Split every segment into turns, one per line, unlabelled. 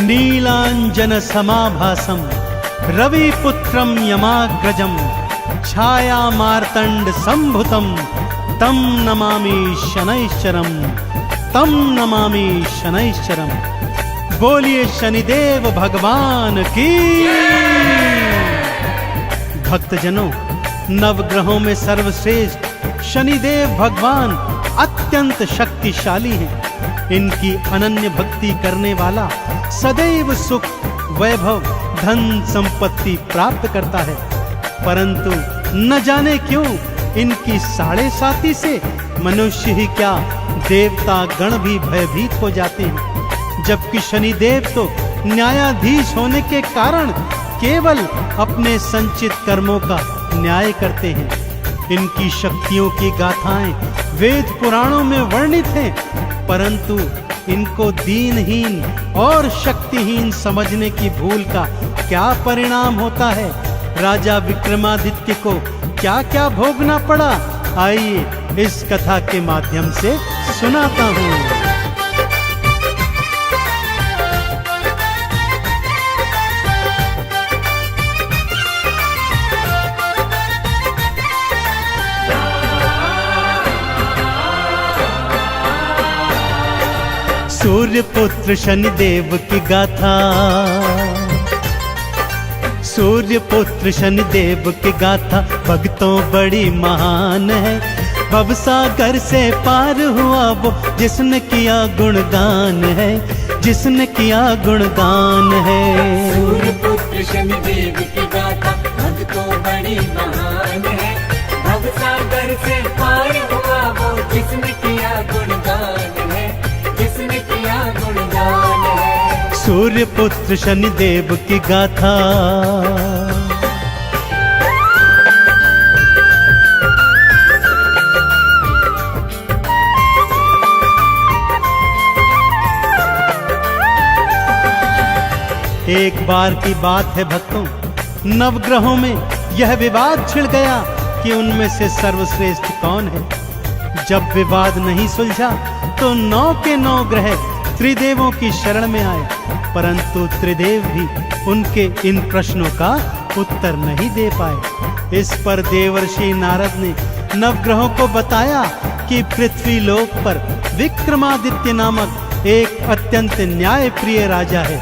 नीलांजन समाभासम रविपुत्रम यमाग्रजम छाया मार्तंड संभुतम तम नमामि शनैश्चरम, तम नमामि शनैश्चरम। बोलिए शनिदेव भगवान की। भक्तजनों, नवग्रहों में सर्वश्रेष्ठ शनिदेव भगवान अत्यंत शक्तिशाली हैं। इनकी अनन्य भक्ति करने वाला सदैव सुख, वैभव, धन संपत्ति प्राप्त करता है। परंतु न जाने क्यों इनकी साढ़े साती से मनुष्य ही क्या देवता गण भी भयभीत हो जाते हैं। जबकि शनिदेव तो न्यायाधीश होने के कारण केवल अपने संचित कर्मों का न्याय करते हैं। इनकी शक्तियों की गाथाएं वेद पुराणों में वर्णित हैं, परंतु इनको दीनहीन और शक्तिहीन समझने की भूल का क्या परिणाम होता है, राजा विक्रमादित्य को क्या क्या भोगना पड़ा, आइए इस कथा के माध्यम से सुनाता हूँ। सूर्य पुत्र शनिदेव की गाथा, सूर्य पुत्र शनिदेव की गाथा भक्तों बड़ी महान है। भवसागर से पार हुआ वो जिसने किया गुणगान है, जिसने किया गुणगान है।
सूर्य पुत्र शनिदेव की गाथा भक्तों बड़ी महान है। भवसागर से पार हुआ वो जिसने किया गुणगान है, जिसने किया गुणगान है।
सूर्य पुत्र शनिदेव की गाथा। एक बार की बात है भक्तों, नवग्रहों में यह विवाद छिड़ गया कि उनमें से सर्वश्रेष्ठ कौन है। जब विवाद नहीं सुलझा तो 9 के 9 ग्रह त्रिदेवों की शरण में आए, परंतु त्रिदेव भी उनके इन प्रश्नों का उत्तर नहीं दे पाए। इस पर देवर्षि नारद ने नवग्रहों को बताया कि पृथ्वी लोक पर विक्रमादित्य नामक एक अत्यंत न्यायप्रिय राजा है,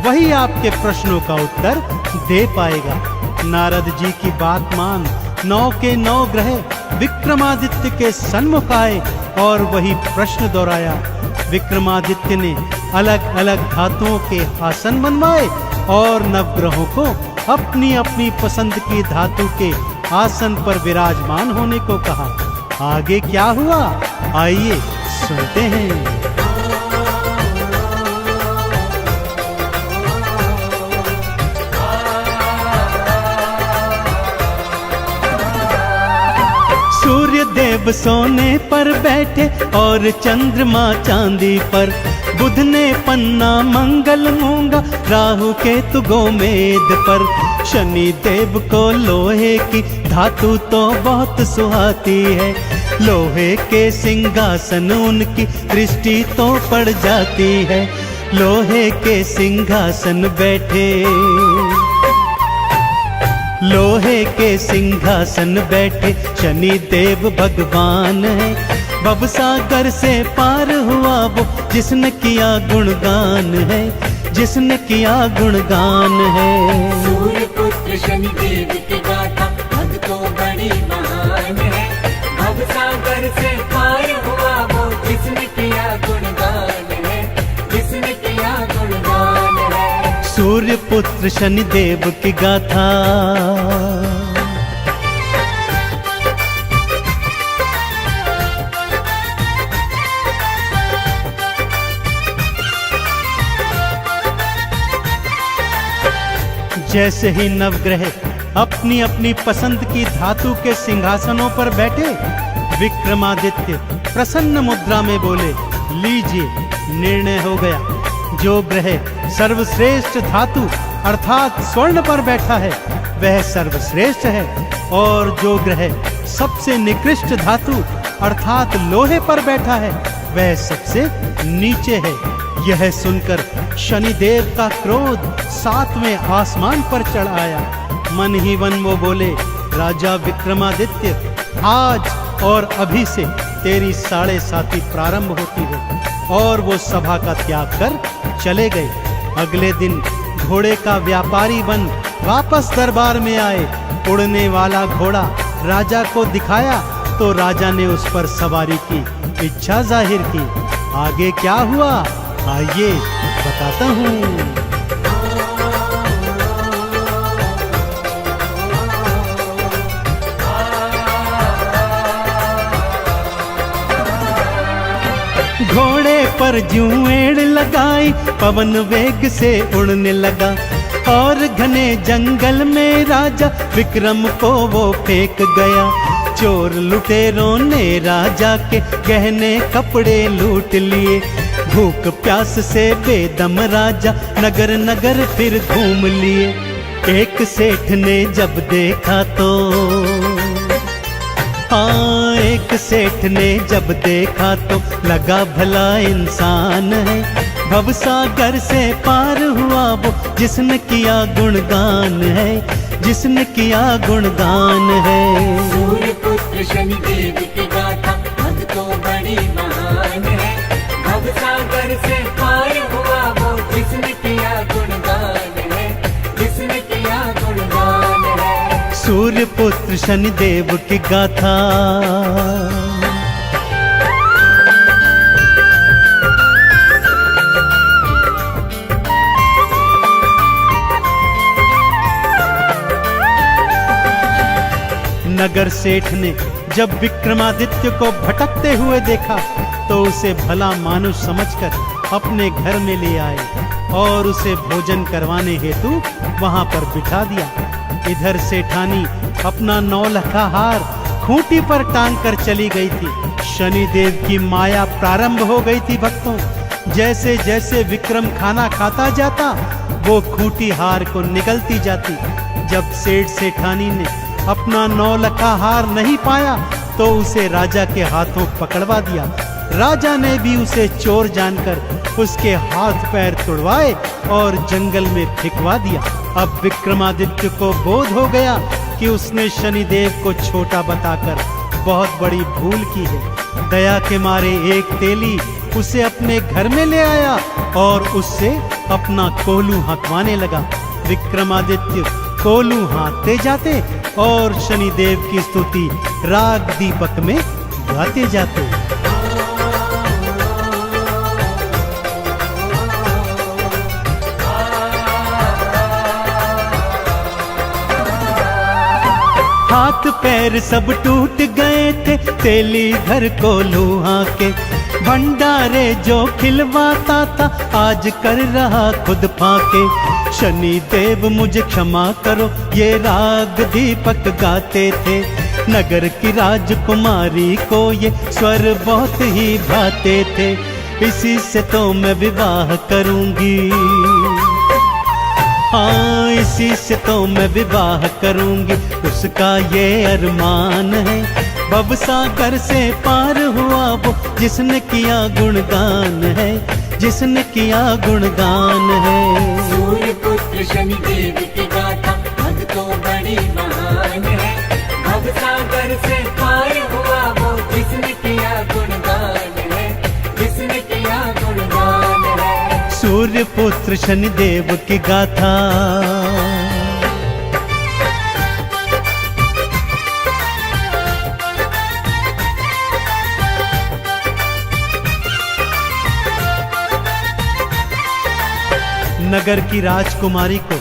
वही आपके प्रश्नों का उत्तर दे पाएगा। नारद जी की बात मान 9 के 9 ग्रह विक्रमादित्य के सन्मुख आए और वही प्रश्न दोहराया। विक्रमादित्य ने अलग अलग धातुओं के आसन बनवाए और नवग्रहों को अपनी अपनी पसंद की धातु के आसन पर विराजमान होने को कहा। आगे क्या हुआ, आइए सुनते हैं। सूर्य देव सोने पर बैठे और चंद्रमा चांदी पर, बुध ने पन्ना मंगल मूंगा, राहु केतु गोमेद पर। शनि देव को लोहे की धातु तो बहुत सुहाती है, लोहे के सिंहासन उनकी दृष्टि तो पड़ जाती है। लोहे के सिंहासन बैठे, लोहे के सिंहासन बैठे शनि देव भगवान है। भवसागर से पार हुआ वो जिसने किया गुणगान है, जिसने किया गुणगान है।
सूर्य पुत्र शनिदेव की गाथा भक्तों बड़ी महान है। भवसागर से पार हुआ वो जिसने किया गुणगान है, जिसने किया गुणगान है।
सूर्य पुत्र शनिदेव की गाथा। जैसे ही नवग्रह अपनी अपनी पसंद की धातु के सिंहासनों पर बैठे, विक्रमादित्य प्रसन्न मुद्रा में बोले, लीजिए निर्णय हो गया। जो ग्रह सर्वश्रेष्ठ धातु अर्थात स्वर्ण पर बैठा है वह सर्वश्रेष्ठ है, और जो ग्रह सबसे निकृष्ट धातु अर्थात लोहे पर बैठा है वह सबसे नीचे है। यह सुनकर शनिदेव का क्रोध 7वें आसमान पर चढ़ आया। मन ही मन वो बोले, राजा विक्रमादित्य, आज और अभी से तेरी 7.5 प्रारंभ होती है। और वो सभा का त्याग कर चले गए। अगले दिन घोड़े का व्यापारी बन वापस दरबार में आए। उड़ने वाला घोड़ा राजा को दिखाया तो राजा ने उस पर सवारी की इच्छा जाहिर की। आगे क्या हुआ, आइए बताता हूँ। घोड़े पर ज्यों एड़ लगाई, पवन वेग से उड़ने लगा और घने जंगल में राजा विक्रम को वो फेंक गया। चोर लुटेरों ने राजा के गहने कपड़े लूट लिए। भूख प्यास से बेदम राजा नगर नगर फिर घूम लिए। एक सेठ ने जब देखा तो हाँ, एक सेठ ने जब देखा तो लगा भला इंसान है। भवसागर से पार हुआ वो जिसने किया गुणगान है, जिसने किया गुणगान है।
सूर्य पुत्र शनिदेव की गाथा भक्तों बड़ी महान है। भवसागर से पार हुआ वो जिसने किया गुणगान है, जिसने किया गुणगान है।
सूर्य पुत्र शनिदेव की गाथा। नगर सेठ ने जब विक्रमादित्य को भटकते हुए देखा तो उसे भला मानुष समझकर अपने घर में ले आए और उसे भोजन करवाने हेतु वहां पर बिठा दिया। इधर सेठानी अपना 9 लखा हार खूंटी पर टांग कर चली गई थी। शनिदेव की माया प्रारंभ हो गई थी भक्तों। जैसे जैसे विक्रम खाना खाता जाता वो खूंटी हार को निगलती जाती। जब सेठ सेठानी ने अपना 9 लखा हार नहीं पाया तो उसे राजा के हाथों पकड़वा दिया। राजा ने भी उसे चोर जानकर उसके हाथ पैर तुड़वाए और जंगल में फेंकवा दिया। अब विक्रमादित्य को बोध हो गया कि उसने शनिदेव को छोटा बताकर बहुत बड़ी भूल की है। दया के मारे एक तेली उसे अपने घर में ले आया और उससे अपना कोलू हंकवाने लगा। विक्रमादित्य कोलू हाँकते जाते और शनिदेव की स्तुति राग दीपक में गाते जाते। हाथ पैर सब टूट गए थे तेली धर कोलू हाँके। भंडारे जो खिलवाता था आज कर रहा खुद फाके। शनिदेव मुझे क्षमा करो ये राग दीपक गाते थे। नगर की राजकुमारी को ये स्वर बहुत ही भाते थे। इसी से तो मैं विवाह करूंगी, हाँ इसी से तो मैं विवाह करूंगी। उसका ये अरमान है। भवसागर से पार हुआ वो जिसने किया गुणगान है, जिसने किया गुणगान है।
सूर्य पुत्र शनिदेव की गाथा भक्तों बड़ी महान है। भवसागर से पार हुआ वो जिसने किया गुणगान है, जिसने किया गुणगान है।
सूर्य पुत्र शनिदेव की गाथा। नगर की राजकुमारी को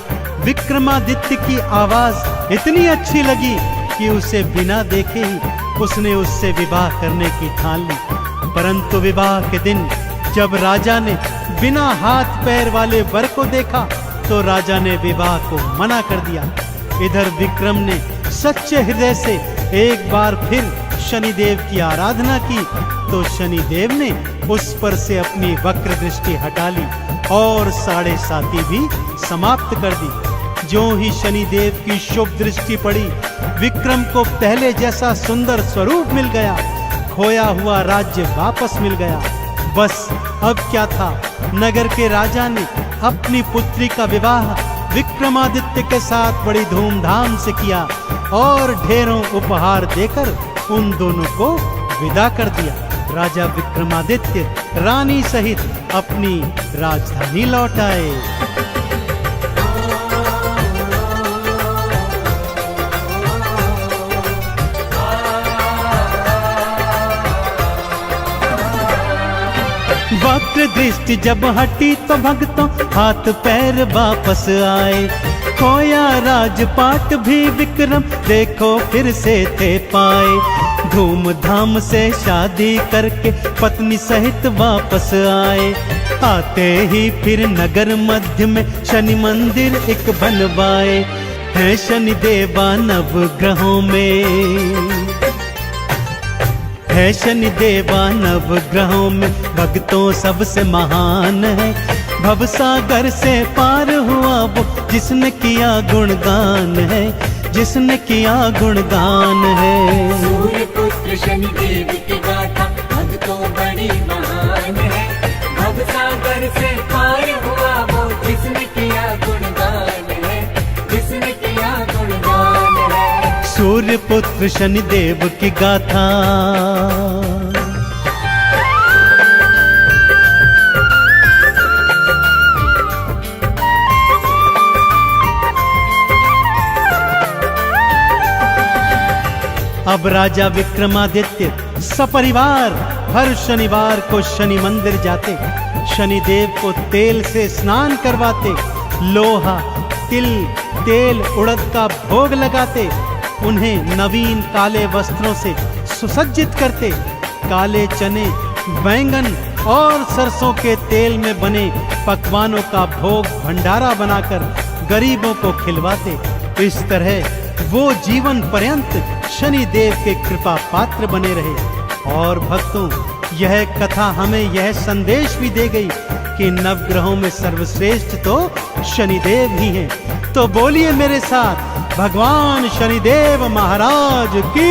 विक्रमादित्य की आवाज इतनी अच्छी लगी कि उसे बिना देखे ही उसने उससे विवाह करने की ठान ली। परंतु विवाह के दिन जब राजा ने बिना हाथ पैर वाले वर को देखा तो राजा ने विवाह को मना कर दिया। इधर विक्रम ने सच्चे हृदय से एक बार फिर शनिदेव की आराधना की तो शनिदेव ने उस पर से अपनी वक्र दृष्टि हटा ली और 7.5 भी समाप्त कर दी। जो ही शनिदेव की शुभ दृष्टि पड़ी विक्रम को पहले जैसा सुंदर स्वरूप मिल गया। खोया हुआ राज्य वापस मिल गया। बस अब क्या था, नगर के राजा ने अपनी पुत्री का विवाह विक्रमादित्य के साथ बड़ी धूमधाम से किया और ढेरों उपहार देकर उन दोनों को विदा कर दिया। राजा विक्रमादित्य रानी सहित अपनी राजधानी लौट आए। वक्र दृष्टि जब हटी तो भक्तों हाथ पैर वापस आए। खोया राजपाट भी विक्रम देखो फिर से थे पाए। धूमधाम से शादी करके पत्नी सहित वापस आए। आते ही फिर नगर मध्य में शनि मंदिर एक बनवाए। है शनि देवा नवग्रहों में, है शनि देवा नवग्रहों में भक्तों सबसे महान है। भवसागर से पार हुआ वो जिसने किया गुणगान है, जिसने किया गुणगान है।
सूर्य पुत्र शनि देव की गाथा भक्तों बड़ी महान है। भवसागर से पार हुआ वो जिसने किया गुणगान है, जिसने किया गुणगान है।
सूर्य पुत्र शनि देव की गाथा। अब राजा विक्रमादित्य सपरिवार हर शनिवार को शनि मंदिर जाते, शनि देव को तेल से स्नान करवाते, लोहा तिल तेल उड़द का भोग लगाते, उन्हें नवीन काले वस्त्रों से सुसज्जित करते, काले चने बैंगन और सरसों के तेल में बने पकवानों का भोग भंडारा बनाकर गरीबों को खिलवाते। इस तरह वो जीवन पर्यंत शनि देव के कृपा पात्र बने रहे। और भक्तों, यह कथा हमें यह संदेश भी दे गई कि नवग्रहों में सर्वश्रेष्ठ तो शनिदेव ही हैं। तो बोलिए मेरे साथ, भगवान शनिदेव महाराज की।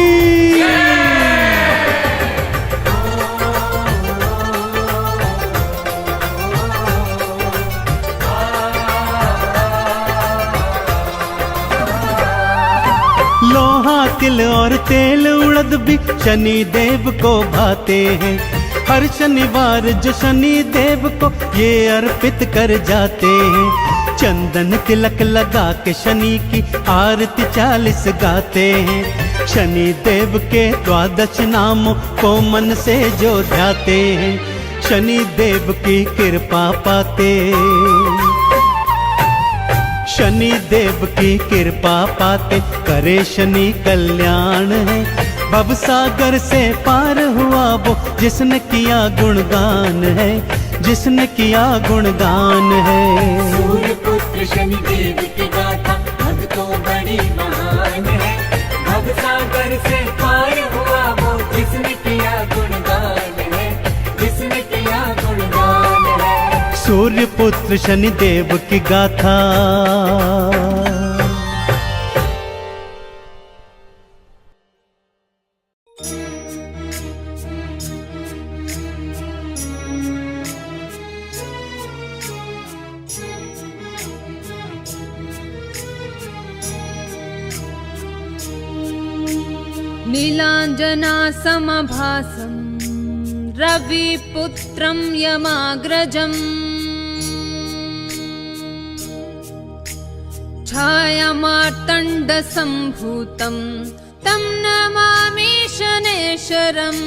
लोहा तिल और तेल उड़द भी शनि देव को भाते हैं। हर शनिवार जो शनि देव को ये अर्पित कर जाते हैं। चंदन तिलक लगा के शनि की आरती 40 गाते हैं। शनि देव के 12 नामों को मन से जो ध्याते हैं, शनि देव की कृपा पाते, शनि देव की कृपा पाते करे शनि कल्याण है। भवसागर से पार हुआ वो जिसने किया गुणगान है, जिसने किया गुणगान है।
सूर्य पुत्र शनि देव की गाथा भक्तों बड़ी महान है। भवसागर से पार हुआ वो जिसने किया गुणगान है, जिसने किया गुणगान है।
सूर्य पुत्र शनि देव की गाथा।
नीलाञ्जना समभासं रविपुत्रं यमाग्रजम् छायामार्तण्डसम्भूतं तं नमामि शनेश्वरम्।